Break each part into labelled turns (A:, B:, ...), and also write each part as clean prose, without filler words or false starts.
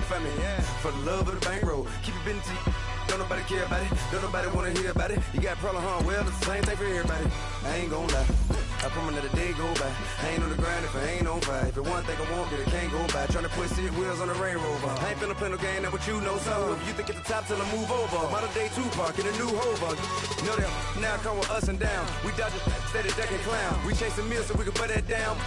A: family, for the love of the bankroll. Keep it business, don't nobody care about it, don't nobody wanna hear about it. You got a problem, huh? Well, it's the same thing for everybody. I ain't gon' lie, I promise that a day go by. I ain't on the grind if I ain't on fire. If it one thing I want, then it can't go by. Tryna put 6 wheels on the Range Rover. I ain't finna play no game, that what you know. So if you think at the top till I move over, modern day Tupac in a new Hova. Know that now come with us and down. We dodge it, steady ducking clown. We chasing meals so we can put that down.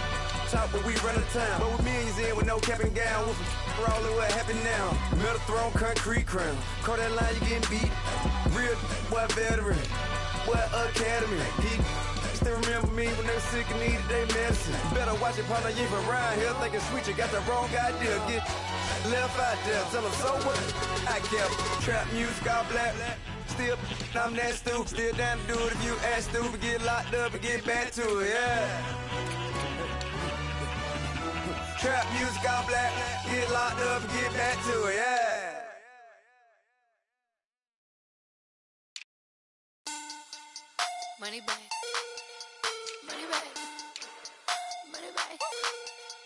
A: Talk but we run the town. But with millions in with no cap and gown. We're all in what happened now. Metal throne, concrete crown. Call that line, you getting beat. Real boy veteran, boy academy. He still remember me when they were sick and needed their medicine. Better watch it, partner, you ain't from around here thinking sweet. You got the wrong idea. Get left out there. Tell them so what? I kept trap music all black. Still, I'm that stupid. Still down to do it if you ask stupid. Get locked up and get back to it, yeah. Trap music all black. Get locked up and get back to it, yeah.
B: Money back. Money back. Money back.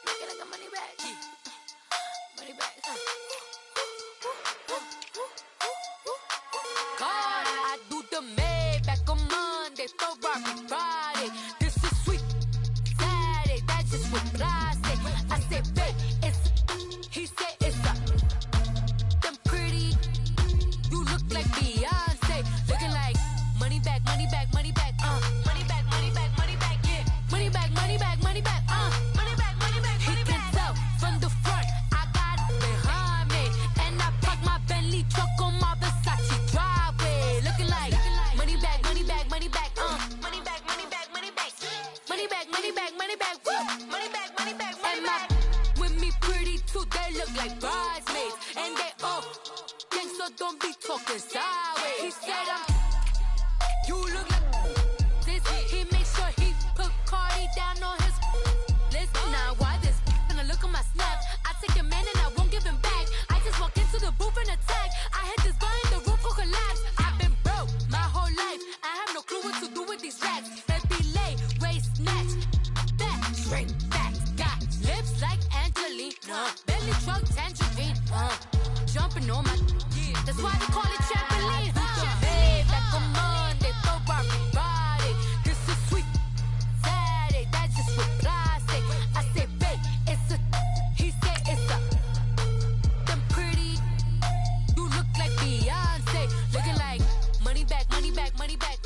B: Make it like a money back. Money back. God, I do the Maybach on Monday, Ferrari Friday. This is sweet Saturday, that's just what I say. I say, babe, it's, he said it's a, them pretty, you look like Beyonce, looking like money back, money back, money back, money back, money back, money back, yeah, money back, money back, money back, money back, money back, he can tell from the front, I got it behind me, and I park my Bentley truck on my Versace driveway, looking like money back, money back, money back, money back, money back, money back, money back, money back, money back, woo, money back, money back, money back, with me pretty too, they look like bridesmaids, and they all gang, so don't be talking sideways. He said you look like this. He make sure he put Cardi down on his list. Now why this? Gonna look at my snap. I take a man and I won't give him back. I just walk into the booth and attack. I hit this guy in the roof will collapse. I've been broke my whole life. I have no clue what to do with these racks. Baby lay, waist snatch, back, shrink back. Got lips like Angelina, belly truck tangerine. Jumping on my, that's why they call it trampoline. Back on Monday, Ferrari Friday. This is sweet Saturday, that's just what I say. I say, babe, it's a, he said it's a, them pretty, you look like Beyonce, looking like money back, money back, money back,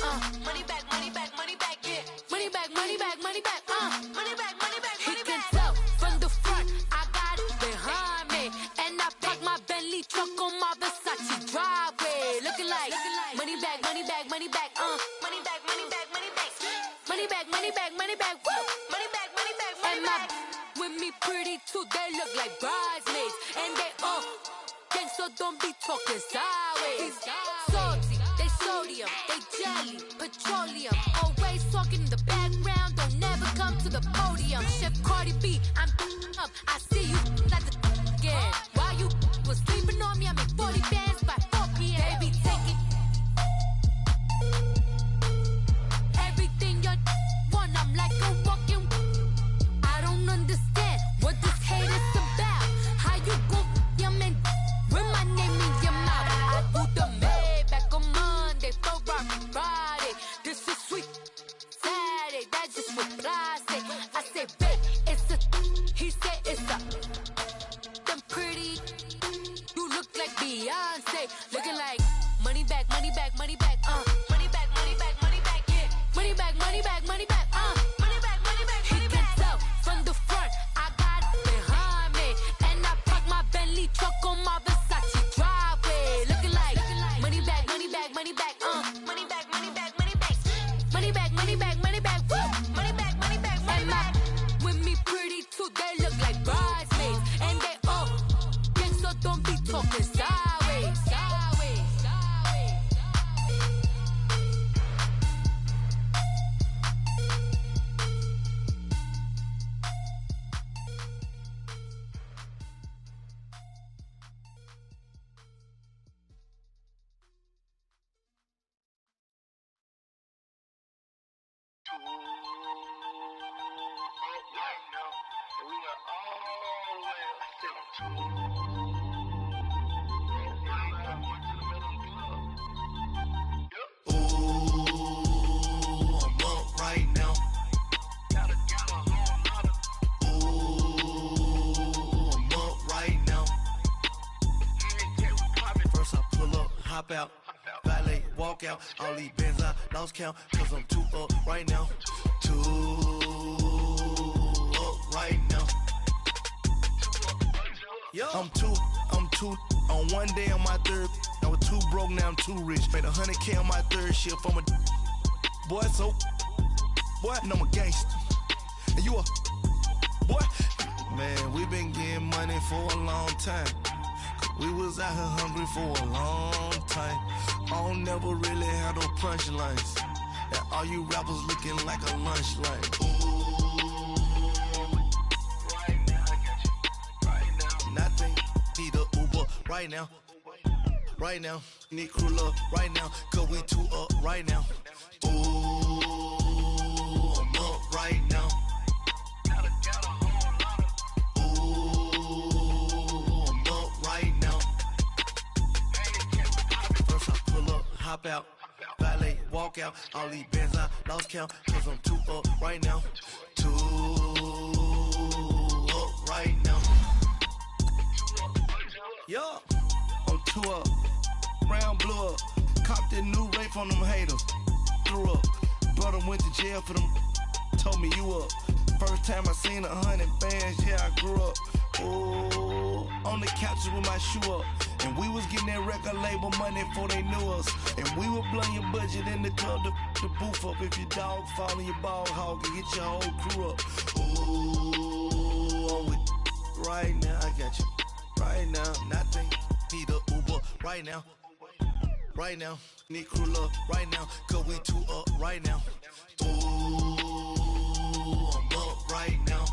B: money back, money back, money back, yeah, money back, money back, money back, money back, money back, money back. He can tell from the front, I got it behind me, and I park my Bentley truck on my Versace driveway, looking like money back, money back, money back, money back, money back, money back, money back, money back, money back, woo, money back, money back, money back. With me pretty too, they look like bridesmaids, and they all gang, so don't be talking sideways. Salty, they sodium, they jelly, petroleum, always talking in the background, don't never come to the podium. Chef Cardi B, I'm up, I see you like the again. While you was sleeping on me, I make 40 bands by 4 p.m. Baby, take it. Everything you want, I'm like a walking. I don't understand what this hate is about. How you go, your man, with my name in your mouth. I do the Maybach on Monday, Ferrari Friday. This is sweet Saturday, that's just what I say. I say, babe, it's a, he said it's a, them pretty, you look like Beyonce, looking like money back, money back, money back, money back, money back, money back, yeah, money back, money back, money back, money back, money back. He can tell from the front, I got it behind me, and I park my Bentley truck on my Versace driveway, looking like money back, money back, money back, money back, money back, money back, money back, money back, money back, woo, money back, money back, money back. With me pretty too, they look like bridesmaids, and they all gang, so don't be talking sideways, sideways, sideways.
C: We are all the way up to
A: hop out, valet, walk out. All these bands I lost count, cause I'm too up right now. Too up right now. I'm too on one day on my third. I was too broke, now I'm too rich. Made 100K on my third shift. I'm a boy, so boy, and I'm a gangster. And you a boy. Man, we been getting money for a long time. We was out here hungry for a long time. I don't never really have no punchlines. And all you rappers looking like a lunch line. Right now, I got you. Right now. Nothing. Need a Uber right now. Right now. Need crew love right now. Cause we too up right now. Ooh, I'm up right now. Hop out, valet, walk out. All these bands I lost count, cause I'm too up right now. Too up right now. Yeah, I'm too up. Brown blew up. Copped that new rape on them haters. Threw up. Brother went to jail for them. Told me you up. First time I seen 100 bands, yeah, I grew up. Oh, on the couches with my shoe up. And we was getting that record label money before they knew us. And we were blowing your budget in the club to boof up. If your dog fall in your ball hog and get your whole crew up. Ooh, I'm with right now, I got you. Right now, nothing. Need a Uber right now. Right now, need crew love right now. Cause we too up right now. Ooh, I'm up right now.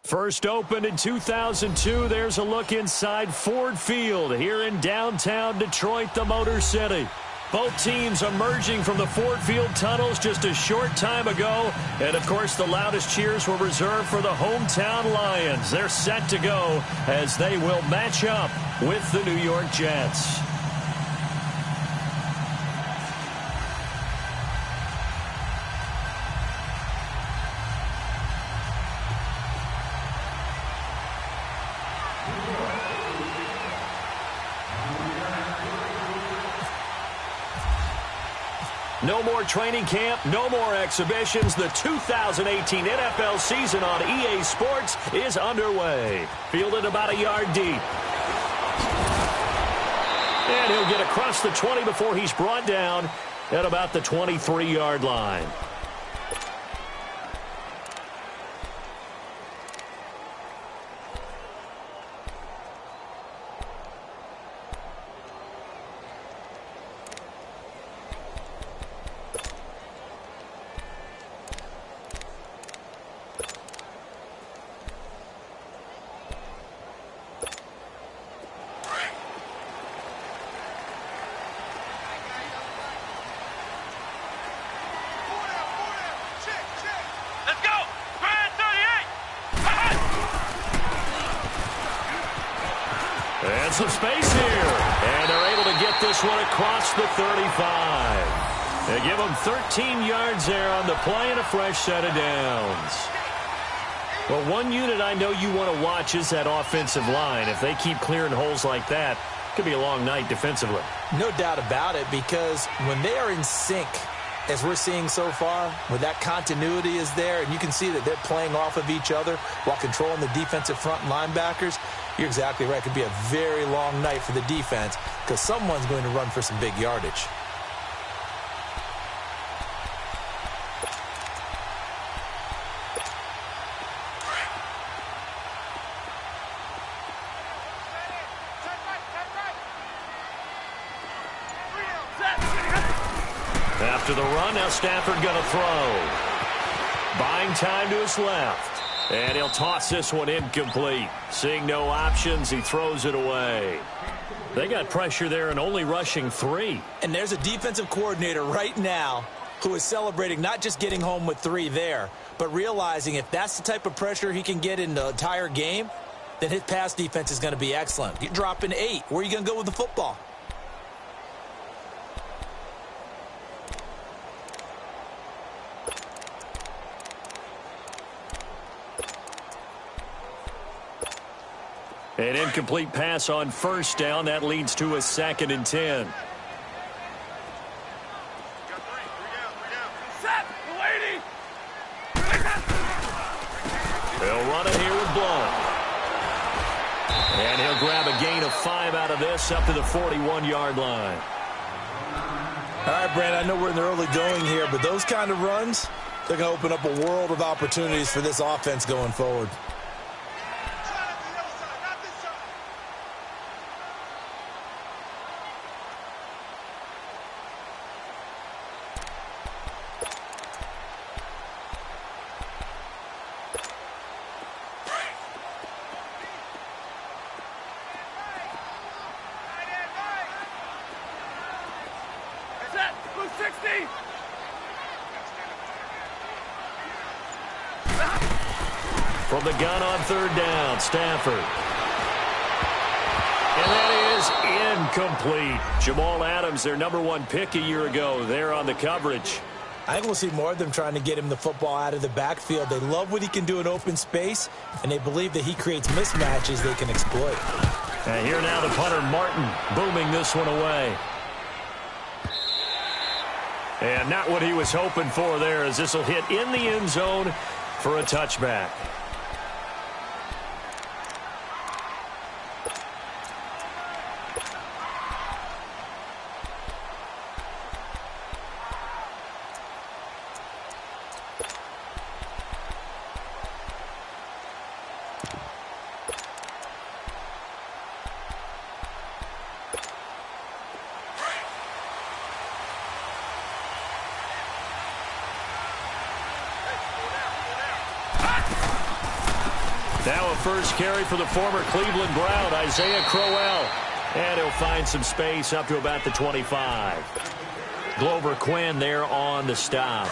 C: First opened in 2002, there's a look inside Ford Field here in downtown Detroit, the Motor City. Both teams emerging from the Ford Field tunnels just a short time ago. And, of course, the loudest cheers were reserved for the hometown Lions. They're set to go as they will match up with the New York Jets. No more training camp, no more exhibitions. The 2018 NFL season on EA Sports is underway. Fielded about a yard deep. And he'll get across the 20 before he's brought down at about the 23-yard line. And some space here. And they're able to get this one across the 35. They give them 13 yards there on the play and a fresh set of downs. Well, one unit I know you want to watch is that offensive line. If they keep clearing holes like that, it could be a long night defensively.
D: No doubt about it, because when they are in sync, as we're seeing so far, where that continuity is there, and you can see that they're playing off of each other while controlling the defensive front linebackers, you're exactly right. It could be a very long night for the defense because someone's going to run for some big yardage.
C: After the run, now Stafford going to throw. Buying time to his left. And he'll toss this one incomplete. Seeing no options, he throws it away. They got pressure there and only rushing 3.
D: And there's a defensive coordinator right now who is celebrating not just getting home with 3 there, but realizing if that's the type of pressure he can get in the entire game, then his pass defense is going to be excellent. You're dropping 8. Where are you going to go with the football?
C: An incomplete pass on first down. That leads to a 2nd and 10. They'll run it here with Blount. And he'll grab a gain of 5 out of this up to the 41-yard line.
D: All right, Brandon, I know we're in the early going here, but those kind of runs, they're going to open up a world of opportunities for this offense going forward.
C: From the gun on 3rd down, Stafford. And that is incomplete. Jamal Adams, their #1 pick a year ago, there on the coverage.
D: I think we'll see more of them trying to get him the football out of the backfield. They love what he can do in open space, and they believe that he creates mismatches they can exploit.
C: And here now the punter, Martin, booming this one away. And not what he was hoping for there, as this will hit in the end zone for a touchback. Now a first carry for the former Cleveland Brown, Isaiah Crowell. And he'll find some space up to about the 25. Glover Quinn there on the stop.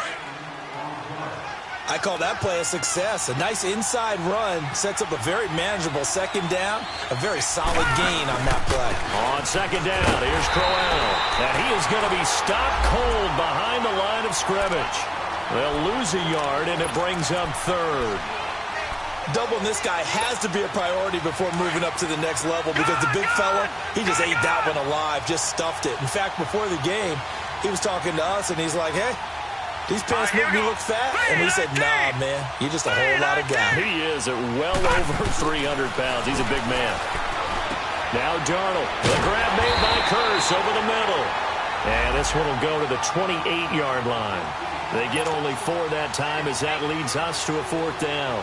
D: I call that play a success. A nice inside run sets up a very manageable 2nd down. A very solid gain on that play.
C: On 2nd down, here's Crowell. And he is going to be stopped cold behind the line of scrimmage. They'll lose a yard, and it brings up 3rd.
D: Doubling this guy has to be a priority before moving up to the next level, because the big fella, he just ate that one alive, just stuffed it. In fact, before the game, he was talking to us, and he's like, hey, these pants make me look fat. And we said, nah, man, you're just a whole lot of guy.
C: He is at well over 300 pounds. He's a big man. Now Darnold. The grab made by Curse over the middle. And this one will go to the 28-yard line. They get only 4 that time, as that leads us to a 4th down.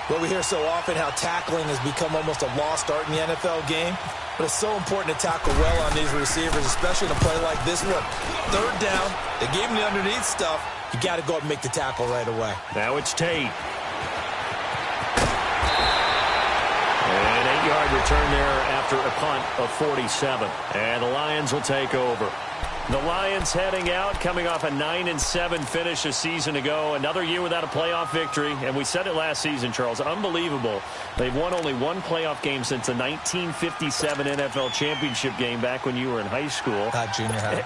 D: Well, we hear so often how tackling has become almost a lost art in the NFL game. But it's so important to tackle well on these receivers, especially in a play like this one. 3rd down, they gave him the underneath stuff. You got to go up and make the tackle right away.
C: Now it's Tate. An 8-yard return there after a punt of 47. And the Lions will take over. The Lions heading out, coming off a 9-7 finish a season ago. Another year without a playoff victory. And we said it last season, Charles. Unbelievable. They've won only 1 playoff game since the 1957 NFL championship game back when you were in high school.
D: Not junior high.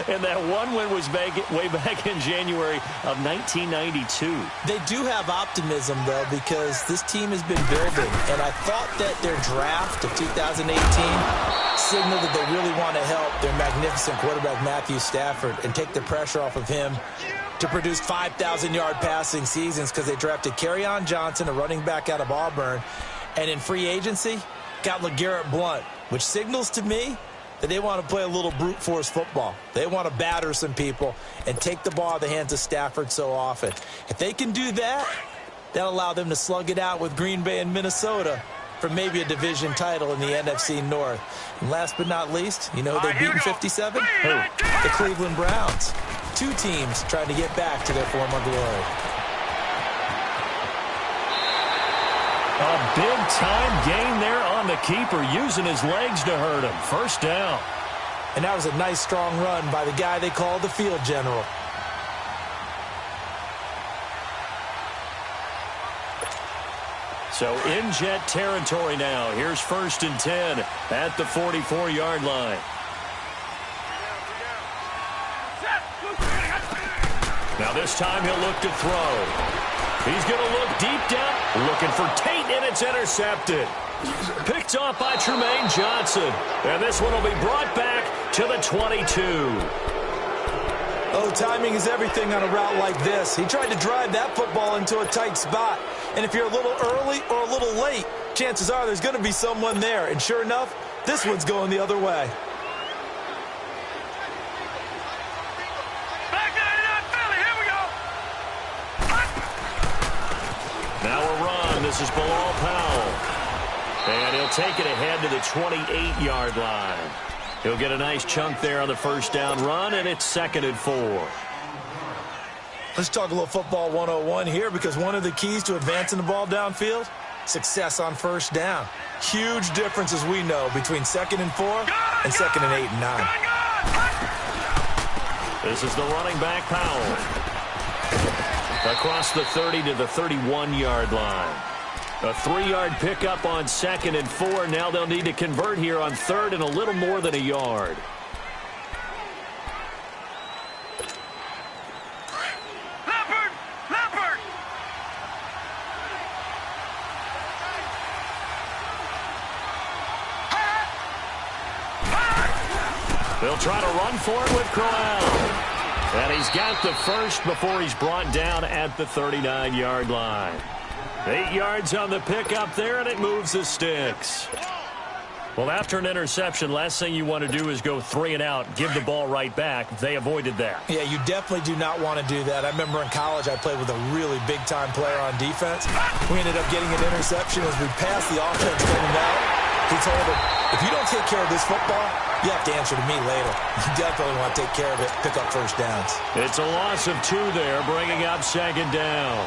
C: And that one win was way back in January of 1992.
D: They do have optimism, though, because this team has been building. And I thought that their draft of 2018 signaled that they really want to help their magnificent quarterback, Matthew Stafford, and take the pressure off of him to produce 5,000-yard passing seasons, because they drafted Kerryon Johnson, a running back out of Auburn, and in free agency got LeGarrette Blount, which signals to me that they want to play a little brute force football. They want to batter some people and take the ball out of the hands of Stafford so often. If they can do that, that'll allow them to slug it out with Green Bay and Minnesota for maybe a division title in the NFC North. And last but not least, you know who they beat in 57? Who? The Cleveland Browns. 2 teams trying to get back to their former glory.
C: A big-time gain there on the keeper, using his legs to hurt him. First down.
D: And that was a nice, strong run by the guy they call the field general.
C: So in Jet territory now. Here's 1st and 10 at the 44-yard line. Now this time he'll look to throw. He's going to look deep down, looking for Tate, and it's intercepted. Picked off by Tremaine Johnson. And this one will be brought back to the 22.
D: Oh, timing is everything on a route like this. He tried to drive that football into a tight spot. And if you're a little early or a little late, chances are there's going to be someone there. And sure enough, this one's going the other way.
C: Now a run. This is Bilal Powell. And he'll take it ahead to the 28-yard line. He'll get a nice chunk there on the first down run, and it's 2nd and 4.
D: Let's talk a little football 101 here, because one of the keys to advancing the ball downfield, success on first down. Huge difference, as we know, between 2nd and 4 and 2nd and 8 and 9.
C: This is the running back, Powell. Across the 30 to the 31-yard line. A 3-yard pickup on 2nd and 4. Now they'll need to convert here on 3rd and a little more than a yard.
A: Leopard!
C: They'll try to run for it with Crowell. And he's got the first before he's brought down at the 39-yard line. 8 yards on the pickup there, and it moves the sticks. Well, after an interception, last thing you want to do is go 3 and out, give the ball right back. They avoided that.
D: Yeah, you definitely do not want to do that. I remember in college I played with a really big-time player on defense. We ended up getting an interception as we passed the offense coming out. He told him, if you don't take care of this football, you have to answer to me later. You definitely want to take care of it, pick up first downs.
C: It's a loss of 2 there, bringing up 2nd down.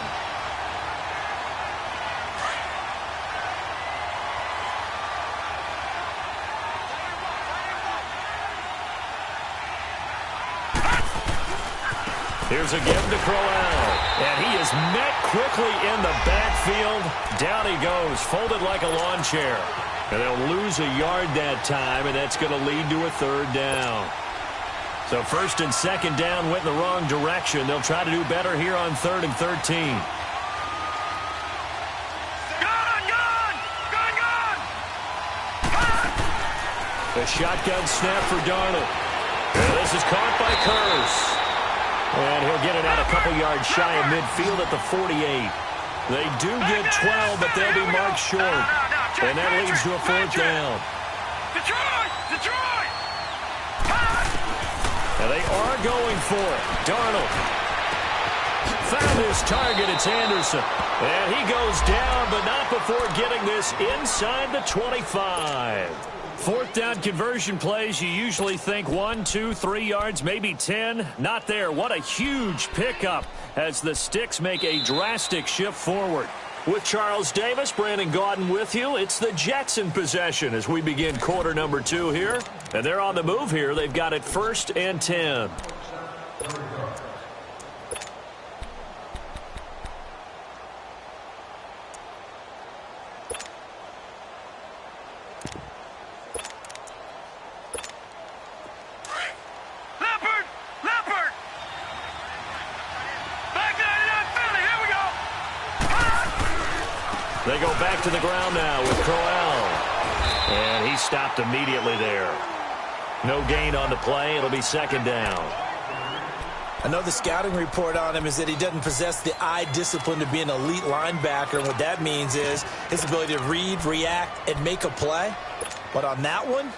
C: Here's a give to Crowell. And he is met quickly in the backfield. Down he goes, folded like a lawn chair. And they'll lose a yard that time, and that's going to lead to a 3rd down. So 1st and 2nd down went in the wrong direction. They'll try to do better here on 3rd and 13. A shotgun snap for Darnold. And this is caught by Curse. And he'll get it out a couple yards shy of midfield at the 48. They do get 12, but they'll be marked short. And that leads to a 4th down.
A: Detroit!
C: And they are going for it. Darnold found his target. It's Anderson. And he goes down, but not before getting this inside the 25. 4th down conversion plays, you usually think 1, 2, 3 yards, maybe 10. Not there. What a huge pickup as the Sticks make a drastic shift forward. With Charles Davis, Brandon Gaudin with you. It's the Jets in possession as we begin quarter number 2 here. And they're on the move here. They've got it 1st and 10. They go back to the ground now with Crowell. And he stopped immediately there. No gain on the play. It'll be 2nd down.
D: I know the scouting report on him is that he doesn't possess the eye discipline to be an elite linebacker. And what that means is his ability to read, react, and make a play. But on that one,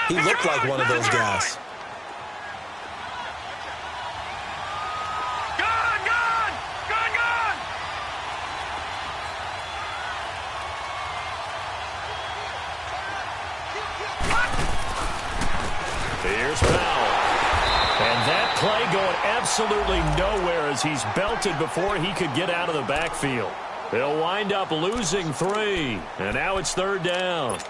D: he looked like one of those guys.
C: Here's Powell. And that play going absolutely nowhere as he's belted before he could get out of the backfield. They'll wind up losing 3. And now it's 3rd down.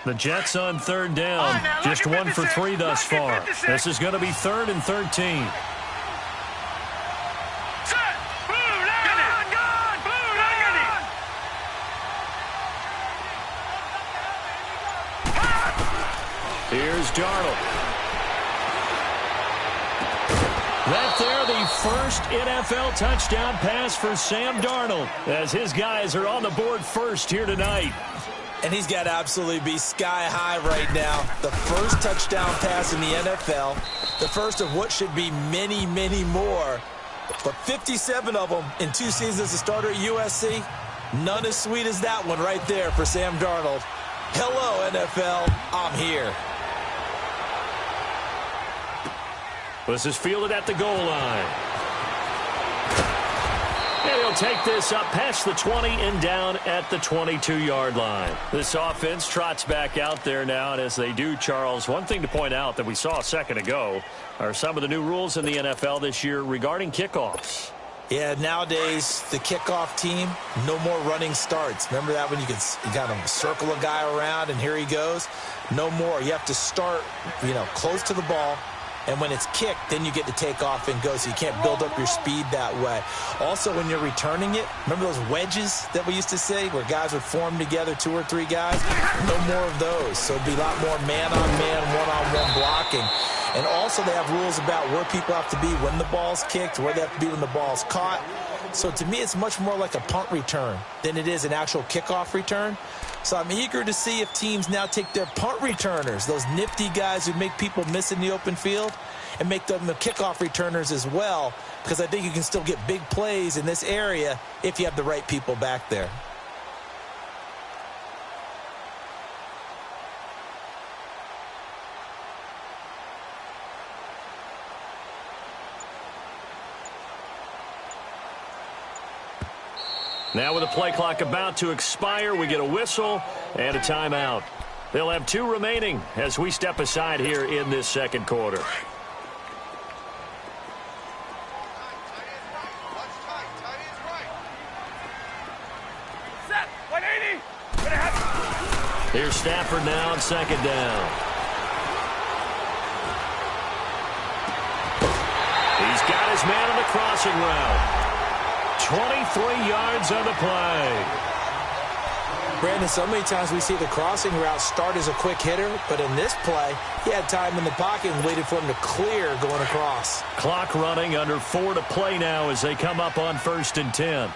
C: The Jets on 3rd down. Just 1 for 3 thus far. This is going to be 3rd and 13. Here's Darnold. That there, the first NFL touchdown pass for Sam Darnold, as his guys are on the board first here tonight.
D: And he's got to absolutely be sky high right now. The first touchdown pass in the NFL, the first of what should be many, many more. But 57 of them in 2 seasons as a starter at USC, none as sweet as that one right there for Sam Darnold. Hello, NFL, I'm here.
C: This is fielded at the goal line. And he'll take this up past the 20 and down at the 22-yard line. This offense trots back out there now, and as they do, Charles, one thing to point out that we saw a second ago are some of the new rules in the NFL this year regarding kickoffs.
D: Yeah, nowadays, the kickoff team, no more running starts. Remember that when you got to circle a guy around and here he goes? No more. You have to start, close to the ball. And when it's kicked, then you get to take off and go, so you can't build up your speed that way. Also, when you're returning it, remember those wedges that we used to say where guys would form together, 2 or 3 guys? No more of those. So it'd be a lot more man-on-man, one-on-one blocking. And also they have rules about where people have to be when the ball's kicked, where they have to be when the ball's caught. So to me, it's much more like a punt return than it is an actual kickoff return. So I'm eager to see if teams now take their punt returners, those nifty guys who make people miss in the open field, and make them the kickoff returners as well, because I think you can still get big plays in this area if you have the right people back there.
C: Now with the play clock about to expire, we get a whistle and a timeout. They'll have 2 remaining as we step aside here in this second quarter. Here's Stafford now on second down. He's got his man on the crossing route. 23 yards on the play.
D: Brandon, so many times we see the crossing route start as a quick hitter, but in this play, he had time in the pocket and waited for him to clear going across.
C: Clock running, under 4 to play now as they come up on 1st and 10.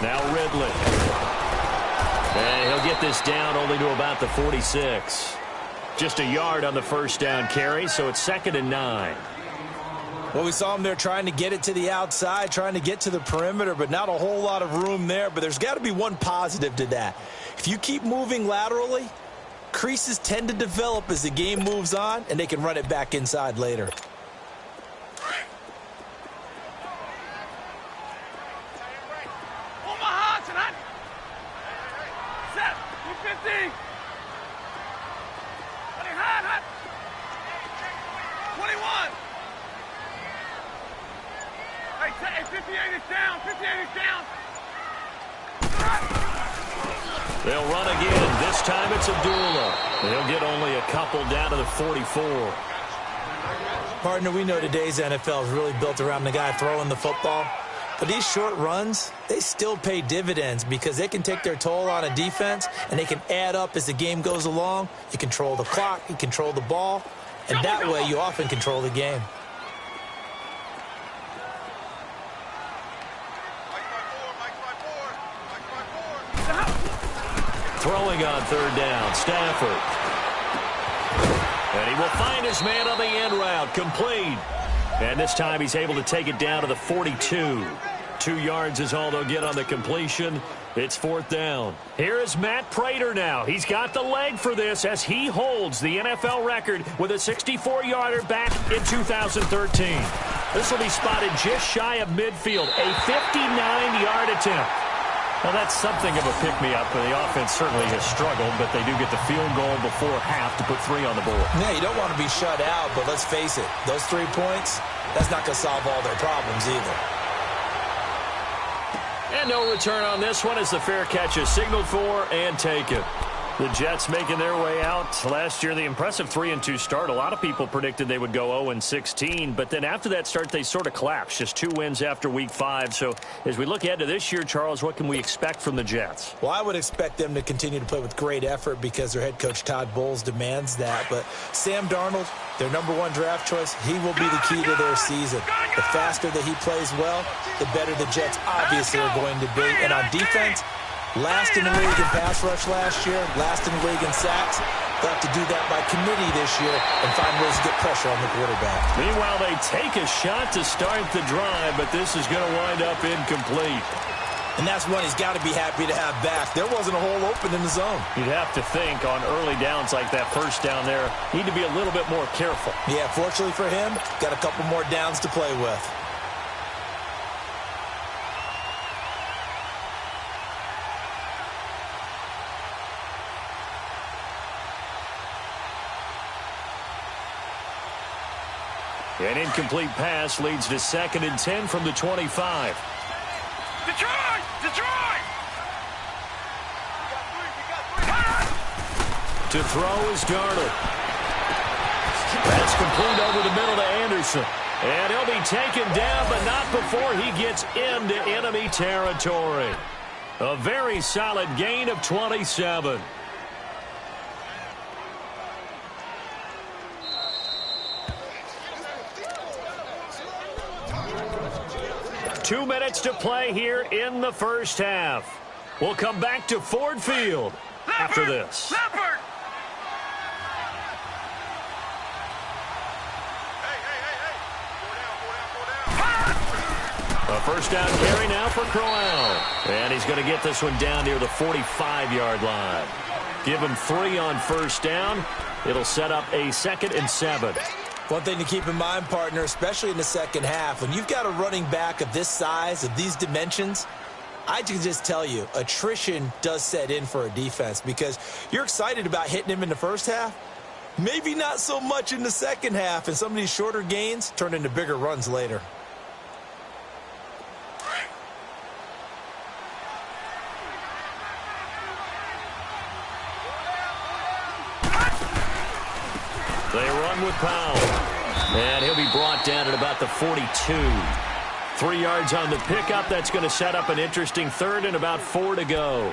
C: Now Ridley. And he'll get this down only to about the 46. Just a yard on the first down carry, so it's 2nd and 9.
D: Well, we saw him there trying to get it to the outside, trying to get to the perimeter, but not a whole lot of room there. But there's got to be one positive to that. If you keep moving laterally, creases tend to develop as the game moves on, and they can run it back inside later.
C: They'll run again. This time it's Abdullah. They'll get only a couple down to the 44.
D: Partner, we know today's NFL is really built around the guy throwing the football. But these short runs, they still pay dividends because they can take their toll on a defense and they can add up as the game goes along. You control the clock, you control the ball, and that way you often control the game.
C: Throwing on 3rd down, Stafford. And he will find his man on the end route, complete. And this time he's able to take it down to the 42. 2 yards is all they'll get on the completion. It's 4th down. Here is Matt Prater now. He's got the leg for this as he holds the NFL record with a 64-yarder back in 2013. This will be spotted just shy of midfield, a 59-yard attempt. Well, that's something of a pick-me-up. The offense certainly has struggled, but they do get the field goal before half to put 3 on the board.
D: Yeah, you don't want to be shut out, but let's face it, those 3 points, that's not going to solve all their problems either.
C: And no return on this one as the fair catch is signaled for and taken. The Jets making their way out. Last year, the impressive 3-2 start. A lot of people predicted they would go 0-16, but then after that start, they sort of collapsed. Just 2 wins after Week 5. So as we look ahead to this year, Charles, what can we expect from the Jets?
D: Well, I would expect them to continue to play with great effort because their head coach, Todd Bowles, demands that. But Sam Darnold, their #1 draft choice, he will be the key to their season. The faster that he plays well, the better the Jets obviously are going to be. And on defense, last in the league in pass rush last year, last in the league in sacks. They'll have to do that by committee this year and find ways to get pressure on the quarterback.
C: Meanwhile, they take a shot to start the drive, but this is going to wind up incomplete.
D: And that's one he's got to be happy to have back. There wasn't a hole open in the zone.
C: You'd have to think on early downs like that first down there, need to be a little bit more careful.
D: Yeah, fortunately for him, got a couple more downs to play with.
C: An incomplete pass leads to 2nd and 10 from the 25.
E: Detroit! Detroit!
C: To throw is Darnold. That's complete over the middle to Anderson. And he'll be taken down, but not before he gets into enemy territory. A very solid gain of 27. 2 minutes to play here in the first half. We'll come back to Ford Field after this.
E: Leopard!
C: A first down carry now for Crowell. And he's going to get this one down near the 45-yard line. Give him 3 on first down. It'll set up a 2nd and 7.
D: One thing to keep in mind, partner, especially in the second half, when you've got a running back of this size, of these dimensions, I can just tell you, attrition does set in for a defense because you're excited about hitting him in the first half. Maybe not so much in the second half, and some of these shorter gains turn into bigger runs later.
C: They run with Powell. And he'll be brought down at about the 42. 3 yards on the pickup. That's going to set up an interesting 3rd and about 4 to go.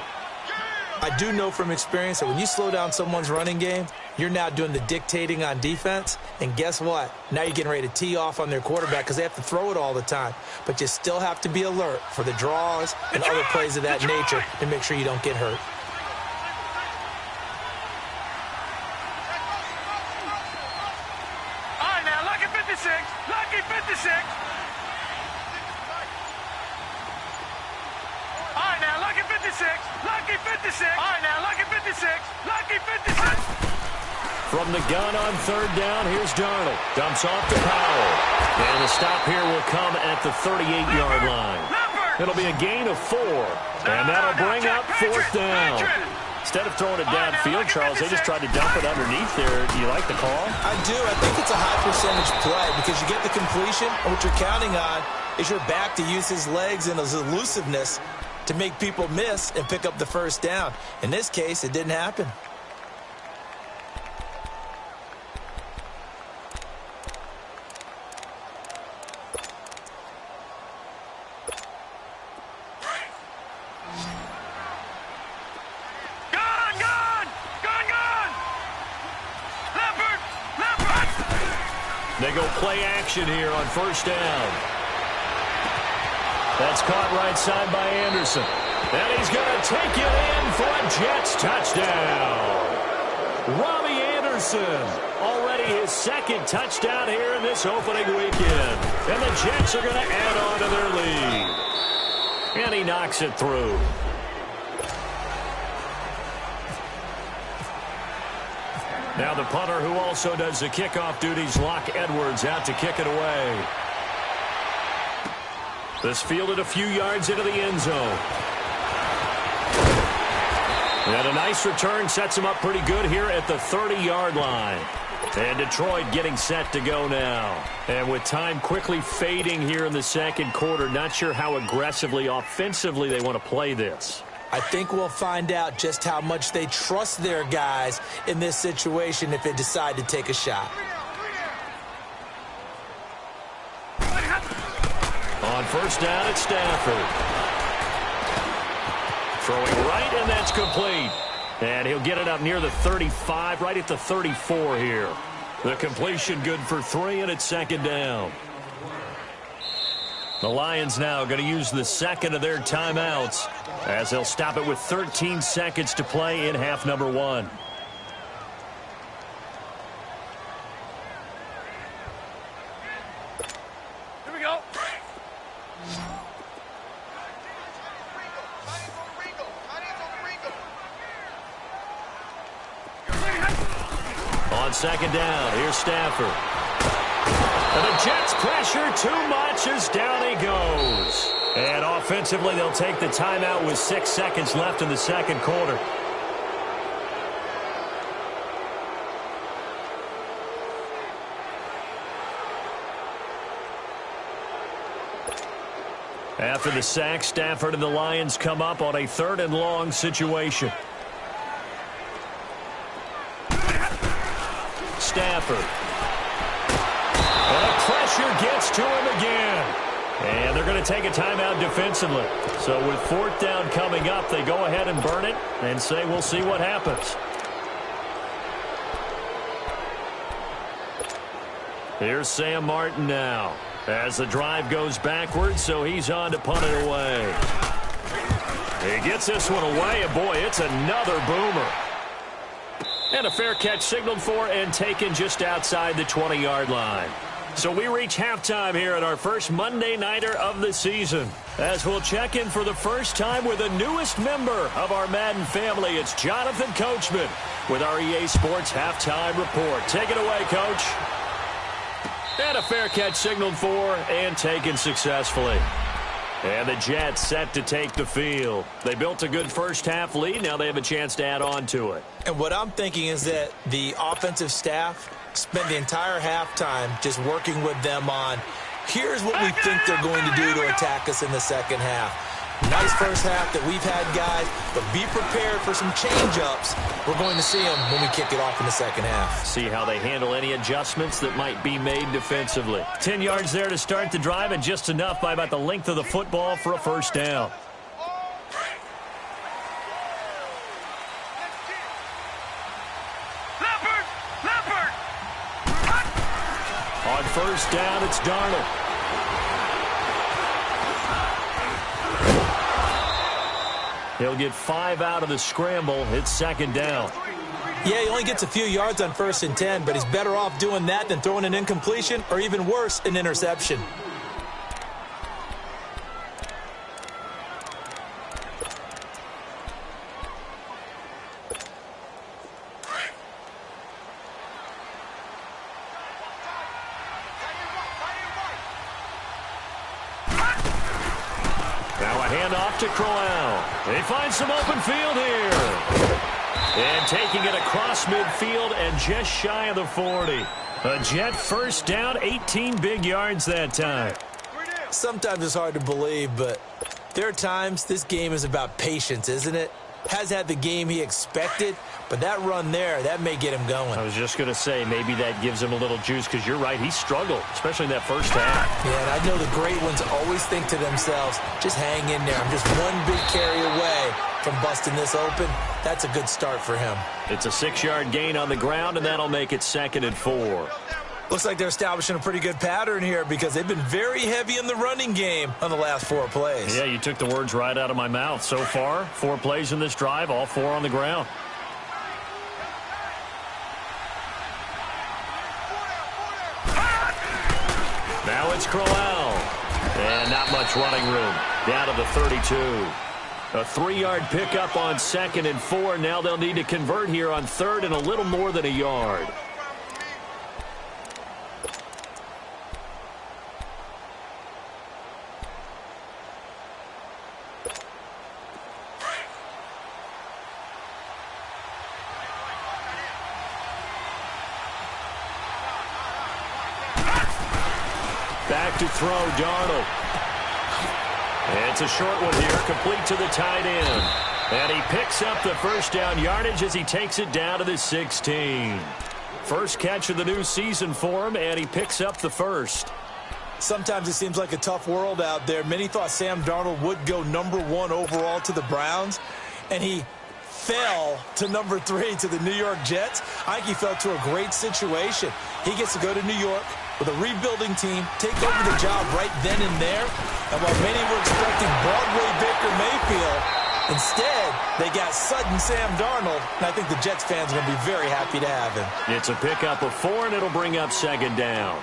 D: I do know from experience that when you slow down someone's running game, you're now doing the dictating on defense. And guess what? Now you're getting ready to tee off on their quarterback because they have to throw it all the time. But you still have to be alert for the draws and other plays of that nature to make sure you don't get hurt.
E: Lucky 56. All right, now, lucky 56. Lucky 56. All right, now, lucky 56. Lucky 56.
C: From the gun on 3rd down, here's Darnold. Dumps off to Powell. And the stop here will come at the 38-yard line. It'll be a gain of 4. And that'll bring up 4th down. Instead of throwing it downfield, Charles, they just tried to dump it underneath there. Do you like the call?
D: I do. I think it's a high percentage play because you get the completion, and what you're counting on is your back to use his legs and his elusiveness to make people miss and pick up the first down. In this case, it didn't happen.
C: They go play action here on 1st down. That's caught right side by Anderson. And he's going to take it in for a Jets touchdown. Robbie Anderson, already his 2nd touchdown here in this opening weekend. And the Jets are going to add on to their lead. And he knocks it through. Now the punter who also does the kickoff duties, Locke Edwards, out to kick it away. This fielded a few yards into the end zone. And a nice return sets him up pretty good here at the 30-yard line. And Detroit getting set to go now. And with time quickly fading here in the second quarter, not sure how aggressively, offensively they want to play this.
D: I think we'll find out just how much they trust their guys in this situation if they decide to take a shot.
C: On first down, it's Stafford. Throwing right, and that's complete. And he'll get it up near the 35, right at the 34 here. The completion good for 3, and it's second down. The Lions now going to use the second of their timeouts as they'll stop it with 13 seconds to play in half number 1.
E: Here we go.
C: On second down, here's Stafford. And the Jets pressure too much as down he goes. And offensively, they'll take the timeout with 6 seconds left in the second quarter. After the sack, Stafford and the Lions come up on a 3rd and long situation. Stafford. And the pressure gets to him again. And they're going to take a timeout defensively. So with 4th down coming up, they go ahead and burn it and say we'll see what happens. Here's Sam Martin now as the drive goes backwards, so he's on to punt it away. He gets this one away, and boy, it's another boomer. And a fair catch signaled for and taken just outside the 20-yard line. So we reach halftime here at our first Monday Nighter of the season. As we'll check in for the first time with the newest member of our Madden family, it's Jonathan Coachman with our EA Sports Halftime Report. Take it away, Coach. And a fair catch signaled for and taken successfully. And the Jets set to take the field. They built a good first-half lead. Now they have a chance to add on to it.
D: And what I'm thinking is that the offensive staff spent the entire halftime just working with them on, here's what we think they're going to do to attack us in the second half. Nice first half that we've had, guys, but be prepared for some change-ups. We're going to see them when we kick it off in the second half.
C: See how they handle any adjustments that might be made defensively. 10 yards there to start the drive, and just enough by about the length of the football for a first down.
E: Leopard!
C: On first down, it's Darnold. He'll get 5 out of the scramble. It's second down.
D: Yeah, he only gets a few yards on 1st and 10, but he's better off doing that than throwing an incompletion or even worse, an interception.
C: Now a handoff to Crowell. They find some open field here. And taking it across midfield and just shy of the 40. A Jet first down, 18 big yards that time.
D: Sometimes it's hard to believe, but there are times this game is about patience, isn't it? Has had the game he expected, but that run there, that may get him going.
C: I was just going to say, maybe that gives him a little juice, because you're right, he struggled, especially in that first half.
D: Yeah, and I know the great ones always think to themselves, just hang in there. I'm just one big carry away from busting this open. That's a good start for him.
C: It's a 6-yard gain on the ground, and that'll make it 2nd and 4.
D: Looks like they're establishing a pretty good pattern here because they've been very heavy in the running game on the last 4 plays.
C: Yeah, you took the words right out of my mouth. So far, 4 plays in this drive, all 4 on the ground. Now it's Crowell. And not much running room. Down to the 32. A 3-yard pickup on 2nd and 4. Now they'll need to convert here on 3rd and a little more than a yard. Back to throw, Darnold. It's a short one here, complete to the tight end. And he picks up the first down yardage as he takes it down to the 16. First catch of the new season for him, and he picks up the first.
D: Sometimes it seems like a tough world out there. Many thought Sam Darnold would go #1 overall to the Browns, and he fell to #3 to the New York Jets. I think he fell to a great situation. He gets to go to New York with a rebuilding team, take over the job right then and there. And while many were expecting Broadway Baker Mayfield, instead, they got sudden Sam Darnold, and I think the Jets fans are going to be very happy to have him.
C: It's a pickup of 4, and it'll bring up second down.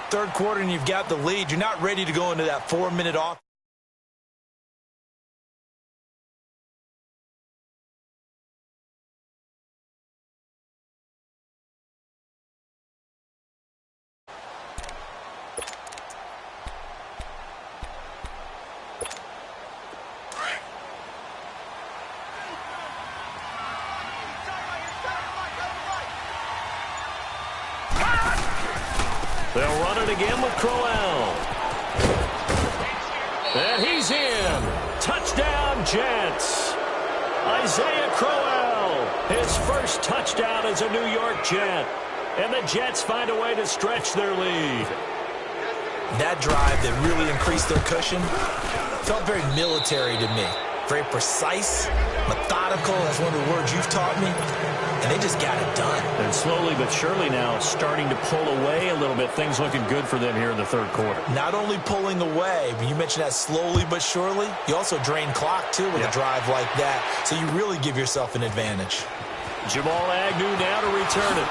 D: Third quarter, and you've got the lead. You're not ready to go into that 4-minute off.
C: They'll run it again with Crowell. And he's in. Touchdown, Jets. Isaiah Crowell, his first touchdown as a New York Jet. And the Jets find a way to stretch their lead.
D: That drive that really increased their cushion felt very military to me. Very precise, methodical. That's one of the words you've taught me. And they just got it done.
C: And slowly but surely now starting to pull away a little bit. Things looking good for them here in the third quarter.
D: Not only pulling away, but you mentioned that slowly but surely. You also drain clock, too, with a drive like that. So you really give yourself an advantage.
C: Jamal Agnew now to return it.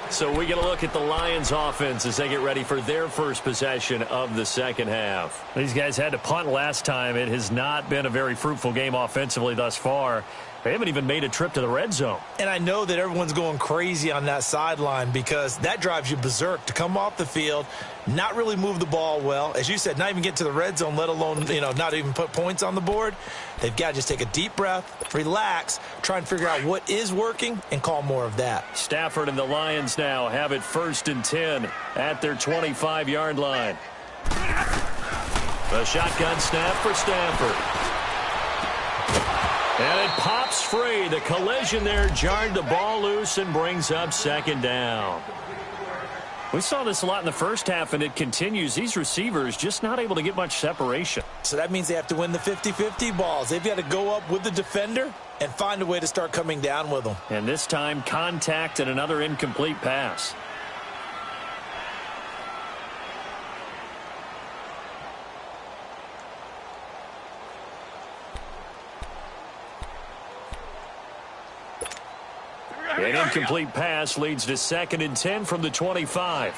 C: So we get a look at the Lions offense as they get ready for their first possession of the second half. These guys had to punt last time. It has not been a very fruitful game offensively thus far. They haven't even made a trip to the red zone.
D: And I know that everyone's going crazy on that sideline because that drives you berserk to come off the field, not really move the ball well. As you said, not even get to the red zone, let alone, not even put points on the board. They've got to just take a deep breath, relax, try and figure out what is working, and call more of that.
C: Stafford and the Lions now have it 1st and 10 at their 25-yard line. The shotgun snap for Stafford. And it pops free. The collision there jarred the ball loose and brings up second down. We saw this a lot in the first half, and it continues. These receivers just not able to get much separation.
D: So that means they have to win the 50-50 balls. They've got to go up with the defender and find a way to start coming down with them.
C: And this time, contact and another incomplete pass. An incomplete pass leads to 2nd and 10 from the 25.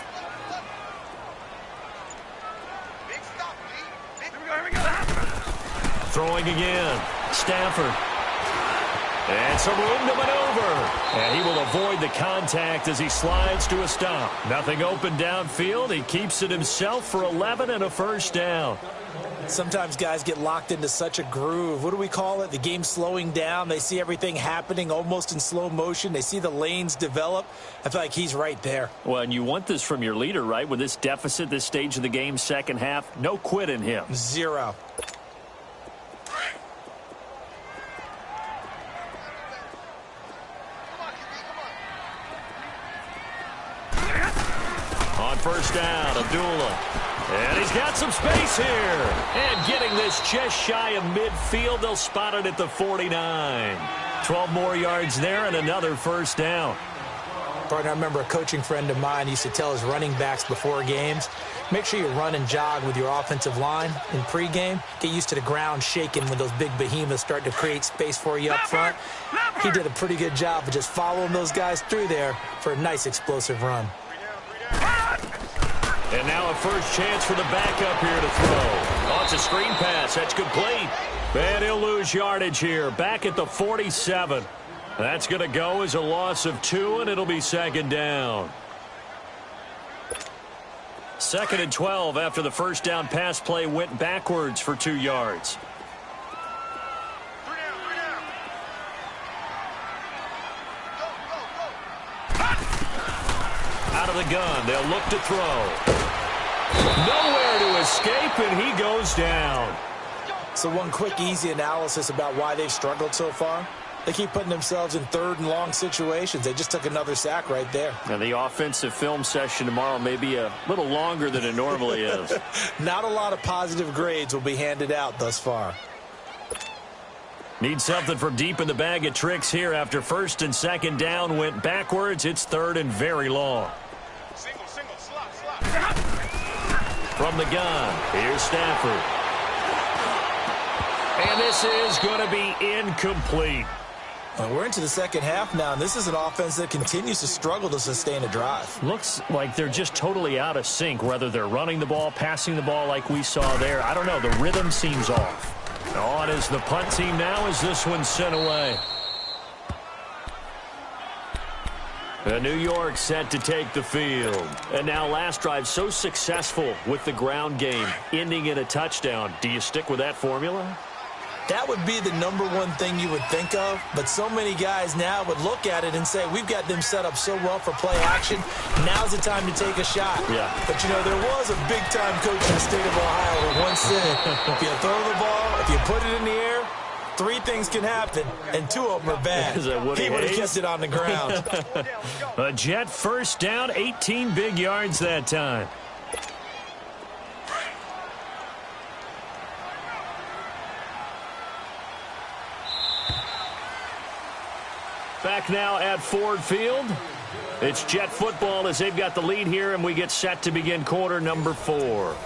C: Throwing again. Stafford. And some room to maneuver. And he will avoid the contact as he slides to a stop. Nothing open downfield. He keeps it himself for 11 and a first down.
D: Sometimes guys get locked into such a groove. What do we call it? The game slowing down. They see everything happening almost in slow motion. They see the lanes develop. I feel like he's right there.
C: Well, and you want this from your leader, right? With this deficit, this stage of the game, second half, no quit in him.
D: Zero.
C: On first down, Abdullah. And he's got some space here. And getting this just shy of midfield, they'll spot it at the 49. 12 more yards there and another first down.
D: Partner, I remember a coaching friend of mine used to tell his running backs before games, make sure you run and jog with your offensive line in pregame. Get used to the ground shaking when those big behemoths start to create space for you up front. He did a pretty good job of just following those guys through there for a nice explosive run.
C: And now a first chance for the backup here to throw. Oh, it's a screen pass. That's complete. And he'll lose yardage here. Back at the 47. That's going to go as a loss of 2, and it'll be second down. 2nd and 12 after the first down pass play went backwards for 2 yards. Out of the gun, they'll look to throw. Nowhere to escape, and he goes down.
D: So one quick, easy analysis about why they've struggled so far. They keep putting themselves in third and long situations. They just took another sack right there.
C: And the offensive film session tomorrow may be a little longer than it normally is.
D: Not a lot of positive grades will be handed out thus far.
C: Need something from deep in the bag of tricks here after first and second down went backwards. It's third and very long.
E: Single, slot.
C: From the gun, here's Stafford. And this is going to be incomplete.
D: Well, we're into the second half now, and this is an offense that continues to struggle to sustain a drive.
C: Looks like they're just totally out of sync, whether they're running the ball, passing the ball like we saw there. I don't know. The rhythm seems off. On is the punt team now as this one's sent away. New York set to take the field. And now last drive so successful with the ground game, ending in a touchdown. Do you stick with that formula?
D: That would be the number one thing you would think of, but so many guys now would look at it and say, we've got them set up so well for play action. Now's the time to take a shot.
C: Yeah.
D: But, you know, there was a big-time coach in the state of Ohio who once said, if you throw the ball, if you put it in the air, three things can happen, and two of them are bad. He would have kept it on the ground.
C: A Jet first down, 18 big yards that time. Back now at Ford Field. It's Jet football as they've got the lead here, and we get set to begin quarter number 4.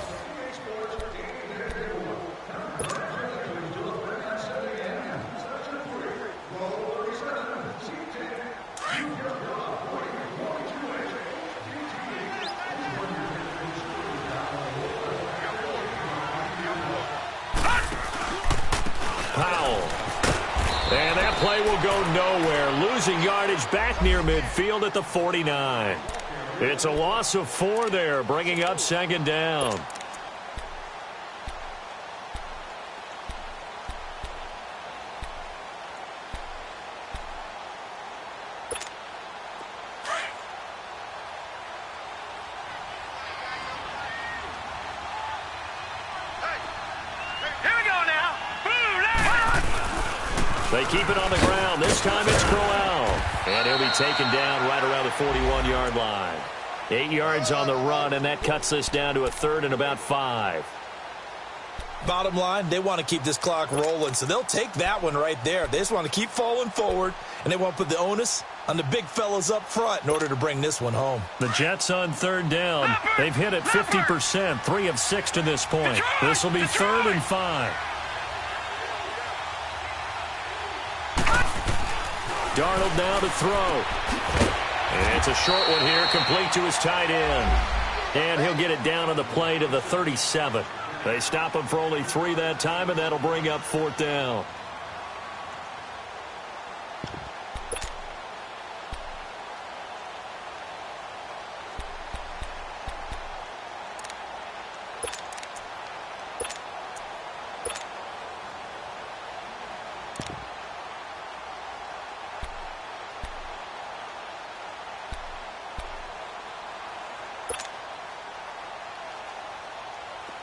C: And that play will go nowhere. Losing yardage back near midfield at the 49. It's a loss of 4 there, bringing up second down. They keep it on the ground. This time it's Crowell. And he'll be taken down right around the 41-yard line. 8 yards on the run, and that cuts this down to a third and about 5.
D: Bottom line, they want to keep this clock rolling, so they'll take that one right there. They just want to keep falling forward, and they want to put the onus on the big fellas up front in order to bring this one home.
C: The Jets on third down. They've hit it 50%, 3 of 6 to this point. This will be third and 5. Darnold now to throw. And it's a short one here, complete to his tight end. And he'll get it down on the play to the 37. They stop him for only 3 that time, and that'll bring up fourth down.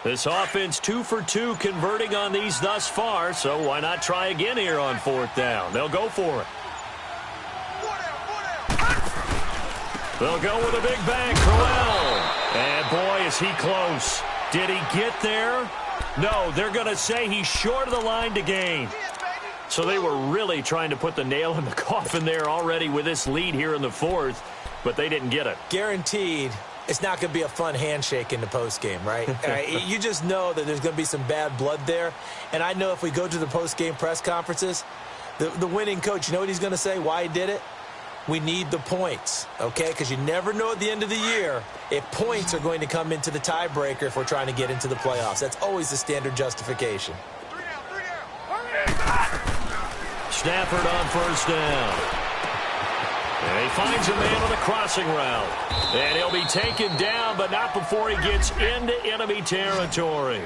C: This offense 2 for 2 converting on these thus far, so why not try again here on fourth down? They'll go for it. They'll go with a big bang, Crowell. And boy, is he close. Did he get there? No, they're going to say he's short of the line to gain. So they were really trying to put the nail in the coffin there already with this lead here in the fourth, but they didn't get it.
D: Guaranteed. It's not going to be a fun handshake in the postgame, right? You just know that there's going to be some bad blood there. And I know if we go to the postgame press conferences, the winning coach, you know what he's going to say, why he did it? We need the points, okay? Because you never know at the end of the year if points are going to come into the tiebreaker if we're trying to get into the playoffs. That's always the standard justification.
C: Stafford on first down. And he finds a man on the crossing route. And he'll be taken down, but not before he gets into enemy territory.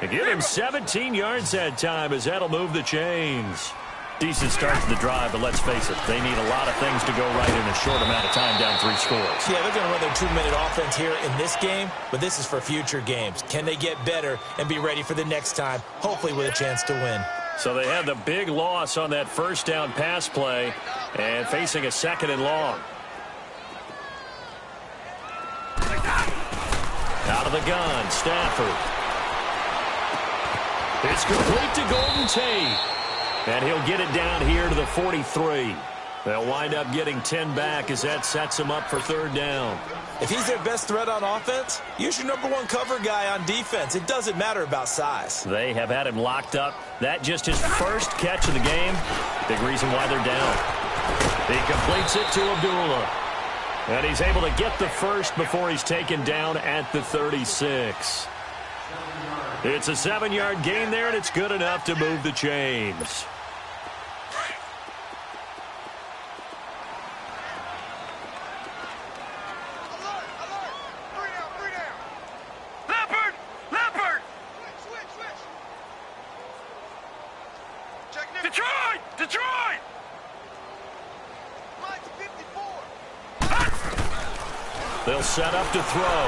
C: And give him 17 yards that time as that'll move the chains. Decent start to the drive, but let's face it, they need a lot of things to go right in a short amount of time down 3 scores.
D: Yeah, they're going to run their 2-minute offense here in this game, but this is for future games. Can they get better and be ready for the next time, hopefully with a chance to win?
C: So they had the big loss on that first down pass play and facing a 2nd and long. Out of the gun, Stafford. It's complete to Golden Tate. And he'll get it down here to the 43. They'll wind up getting 10 back as that sets him up for 3rd down.
D: If he's their best threat on offense, use your #1 cover guy on defense. It doesn't matter about size.
C: They have had him locked up. That just his first catch of the game. Big reason why they're down. He completes it to Abdullah. And he's able to get the first before he's taken down at the 36. It's a 7-yard gain there, and it's good enough to move the chains. They'll set up to throw.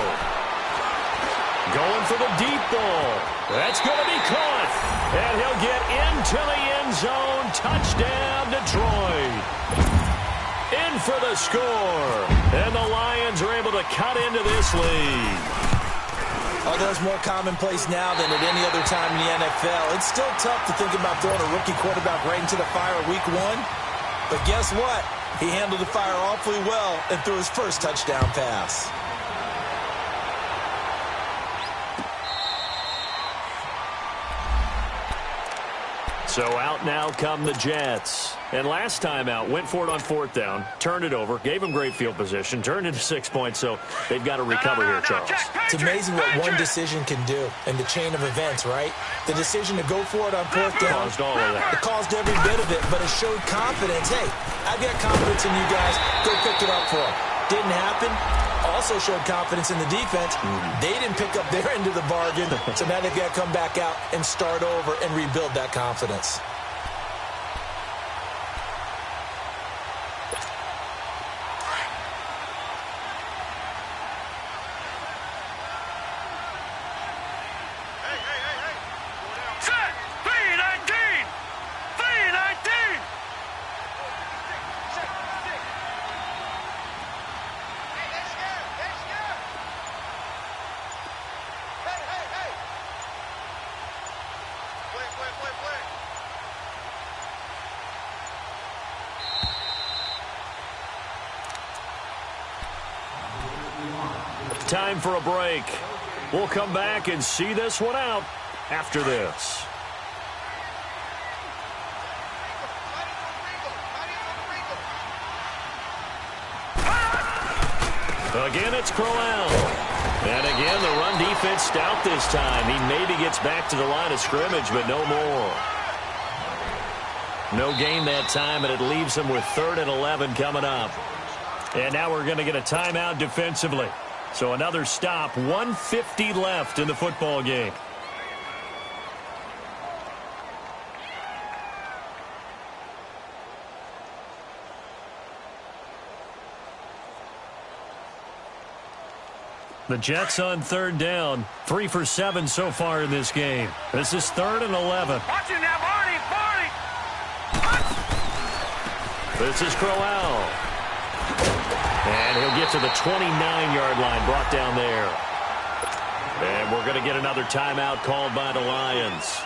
C: Going for the deep ball. That's going to be caught. And he'll get into the end zone. Touchdown, Detroit. In for the score. And the Lions are able to cut into this lead.
D: Oh, that's more commonplace now than at any other time in the NFL. It's still tough to think about throwing a rookie quarterback right into the fire week 1. But guess what? He handled the fire awfully well and threw his first touchdown pass.
C: So out now come the Jets. And last time out, went for it on 4th down, turned it over, gave them great field position, turned into 6 points, so they've got to recover here, Charles.
D: It's amazing what one decision can do in the chain of events, right? The decision to go for it on 4th down.
C: Caused all of that.
D: It caused every bit of it, but it showed confidence. Hey, I've got confidence in you guys. Go pick it up for them. Didn't happen. Also showed confidence in the defense. They didn't pick up their end of the bargain, so now they've got to come back out and start over and rebuild that confidence.
C: Time for a break. We'll come back and see this one out after this. Again, it's Crowell. And again, the run defense stout this time. He maybe gets back to the line of scrimmage, but no more. No gain that time, and it leaves him with 3rd and 11 coming up. And now we're going to get a timeout defensively. So another stop, 1:50 left in the football game. The Jets on 3rd down, 3 for 7 so far in this game. This is 3rd and 11.
E: Watch it now, Barney.
C: This is Crowell. And he'll get to the 29-yard line, brought down there. And we're going to get another timeout called by the Lions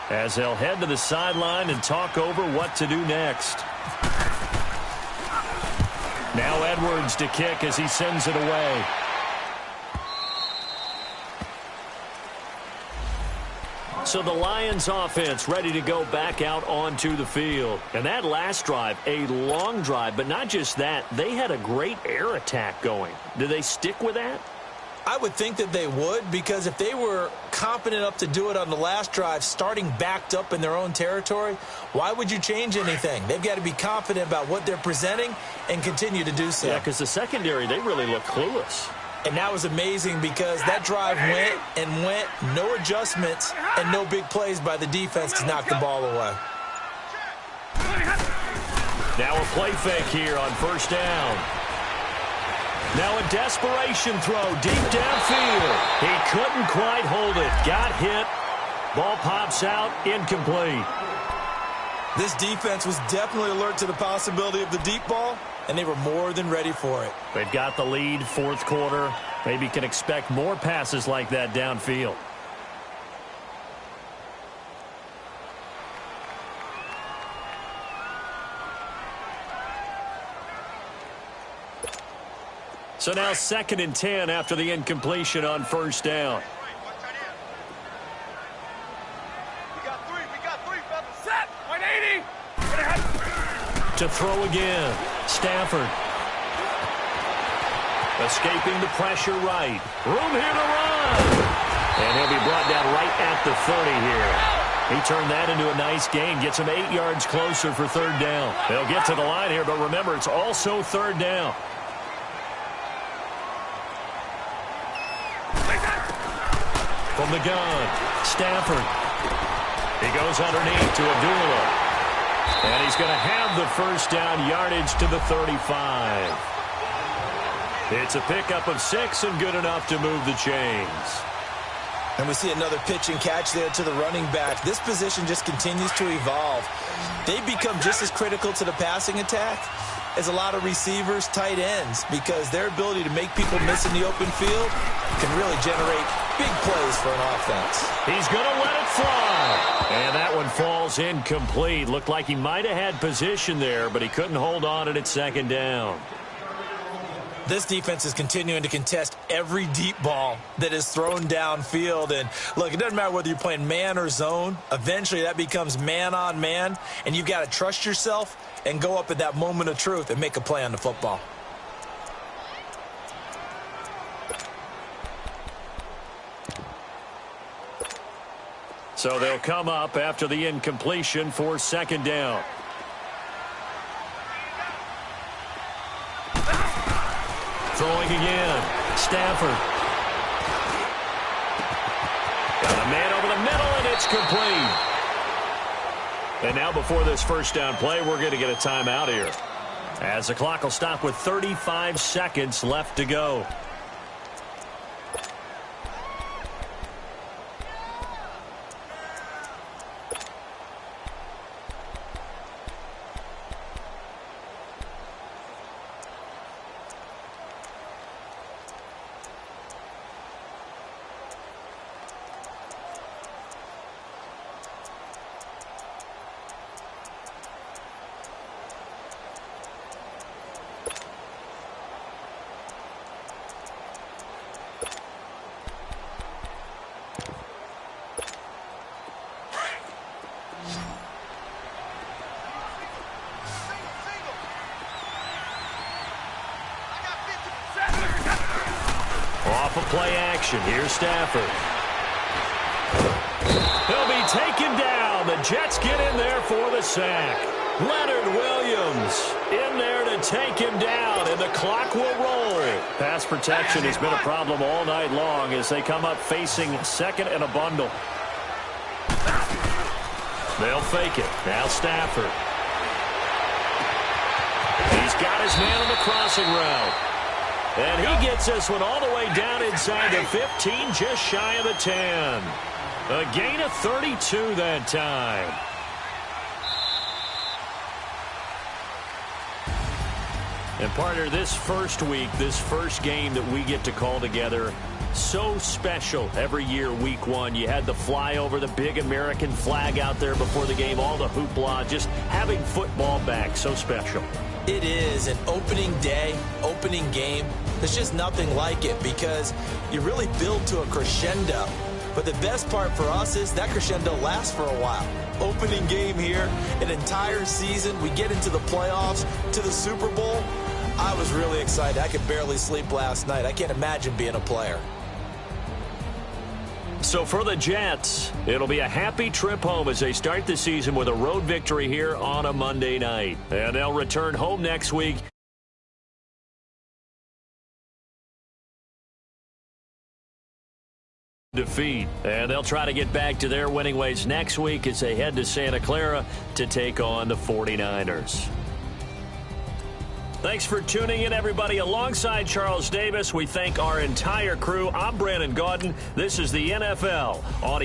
C: as they'll head to the sideline and talk over what to do next. Now Edwards to kick as he sends it away. So the Lions offense ready to go back out onto the field. And that last drive, a long drive, but not just that. They had a great air attack going. Do they stick with that?
D: I would think that they would, because if they were confident enough to do it on the last drive, starting backed up in their own territory, why would you change anything? They've got to be confident about what they're presenting and continue to do so.
C: Yeah, because the secondary, they really look clueless.
D: And that was amazing because that drive went and went, no adjustments and no big plays by the defense to knock the ball away.
C: Now a play fake here on first down. Now a desperation throw deep downfield. He couldn't quite hold it. Got hit. Ball pops out, incomplete.
D: This defense was definitely alert to the possibility of the deep ball, and they were more than ready for it.
C: They've got the lead, fourth quarter. Maybe can expect more passes like that downfield. So now 2nd and 10 after the incompletion on first down.
E: We got three, fellas. Set. 180.
C: To throw again. Stafford. Escaping the pressure right. Room here to run. And he'll be brought down right at the 30 here. He turned that into a nice gain. Gets him 8 yards closer for third down. They'll get to the line here, but remember, it's also third down. From the gun, Stafford. He goes underneath to Abdullah. And he's going to have the first down yardage to the 35. It's a pickup of 6 and good enough to move the chains.
D: And we see another pitch and catch there to the running back. This position just continues to evolve. They become just as critical to the passing attack as a lot of receivers, tight ends, because their ability to make people miss in the open field can really generate big plays for an offense.
C: He's going to let it fly. And that one falls incomplete. Looked like he might have had position there, but he couldn't hold on at second down.
D: This defense is continuing to contest every deep ball that is thrown downfield. And, look, it doesn't matter whether you're playing man or zone. Eventually that becomes man on man, and you've got to trust yourself and go up at that moment of truth and make a play on the football.
C: So they'll come up after the incompletion for second down. Throwing again. Stafford. Got a man over the middle, and it's complete. And now before this first down play, we're going to get a timeout here, as the clock will stop with 35 seconds left to go. Off of play action, here's Stafford. He'll be taken down. The Jets get in there for the sack. Leonard Williams in there to take him down, and the clock will roll. Pass protection has been a problem all night long as they come up facing second and a bundle. They'll fake it. Now Stafford. He's got his man on the crossing route. And he gets this one all the way down inside the 15, just shy of the 10. A gain of 32 that time. And partner, this first week, this first game that we get to call together, so special every year, week one. You had the flyover, the big American flag out there before the game, all the hoopla, just having football back, so special.
D: It is an opening day, opening game. There's just nothing like it because you really build to a crescendo. But the best part for us is that crescendo lasts for a while. Opening game here, an entire season. We get into the playoffs, to the Super Bowl. I was really excited. I could barely sleep last night. I can't imagine being a player.
C: So for the Jets, it'll be a happy trip home as they start the season with a road victory here on a Monday night. And they'll return home next week. Defeat. And they'll try to get back to their winning ways next week as they head to Santa Clara to take on the 49ers. Thanks for tuning in, everybody. Alongside Charles Davis, we thank our entire crew. I'm Brandon Gaudin. This is the NFL on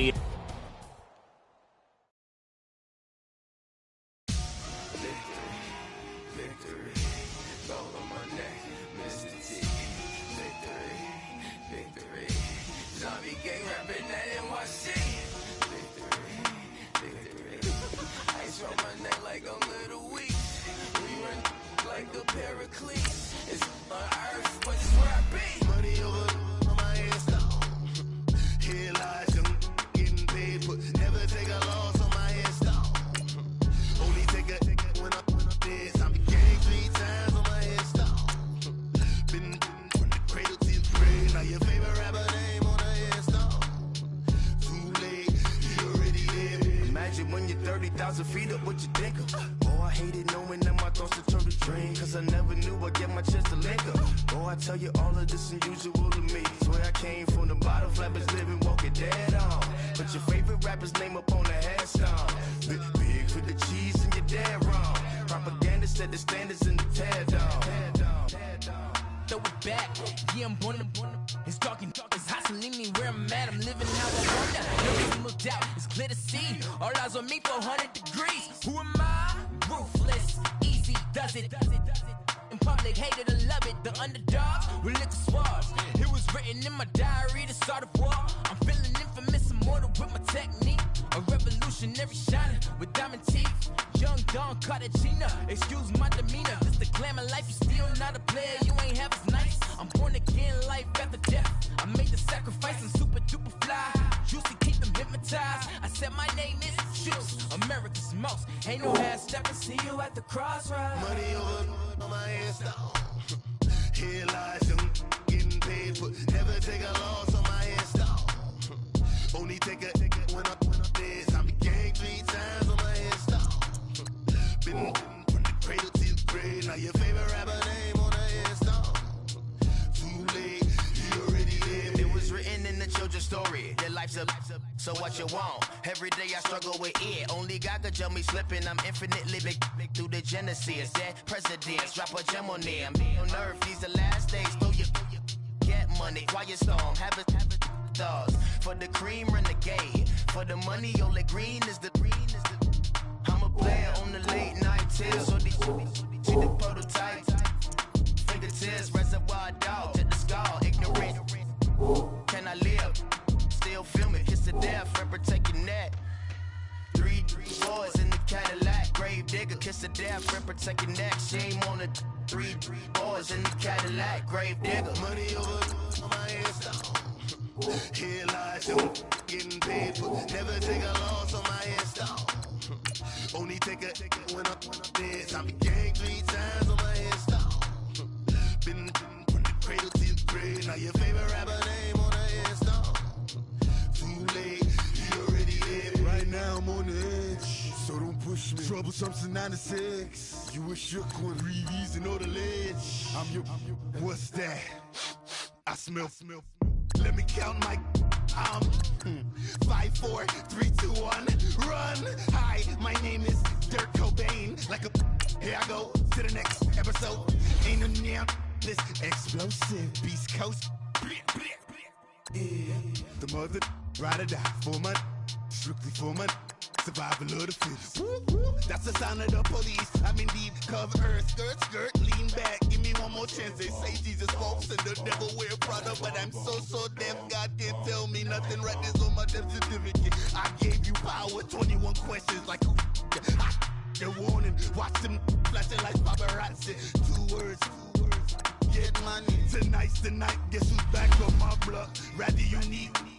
F: so what you want? Every day I struggle with it. Only God could jump me slipping. I'm infinitely big through the Genesis. Dead presidents, drop a gem on them. On earth, these the last days. Throw your get money, quiet storm. Have it dogs. For the cream, renegade. For the money, only green is the I'm a player on the late night till. So these see the prototype. Fingertips, reservoir dog. To the skull, ignorant. Can I live? Still film it, kiss to death, forever take your neck. 3 boys in the Cadillac, grave digger, kiss to death, forever take your neck. Shame on the 3 boys in the Cadillac, grave digger. Money over on my headstone. Here lies you getting paid, but never take a loss on my headstone. Only take a when I'm dead. I be gang 3 times on my headstone. Been from the cradle to the grave. Now your favorite rapper name on the headstone. Too late, you already live. Right now I'm on the edge, so don't push me. Troublesome since 96. You a shook one, 3 V's and know the ledge. I'm your, what's that? I smell. Let me count my 5, 4, 3, 2, 1, run. Hi, my name is Dirk Cobain. Like a here I go to the next episode. Ain't no damn this explosive Beast Coast. Yeah, the mother ride or die for money, strictly for money. Survival of the fittest. That's the sound of the police. I'm indeed cover earth, skirt, lean back. Give me one more chance. They say Jesus walks and the devil wear Prada, but I'm so deaf. God can't tell me nothing. Right this on my death certificate. I gave you power. 21 questions like who? The warning. Watch them flashing like paparazzi. 2 words. Get money. Tonight's the night. Guess who's back on my block? Rather you need me.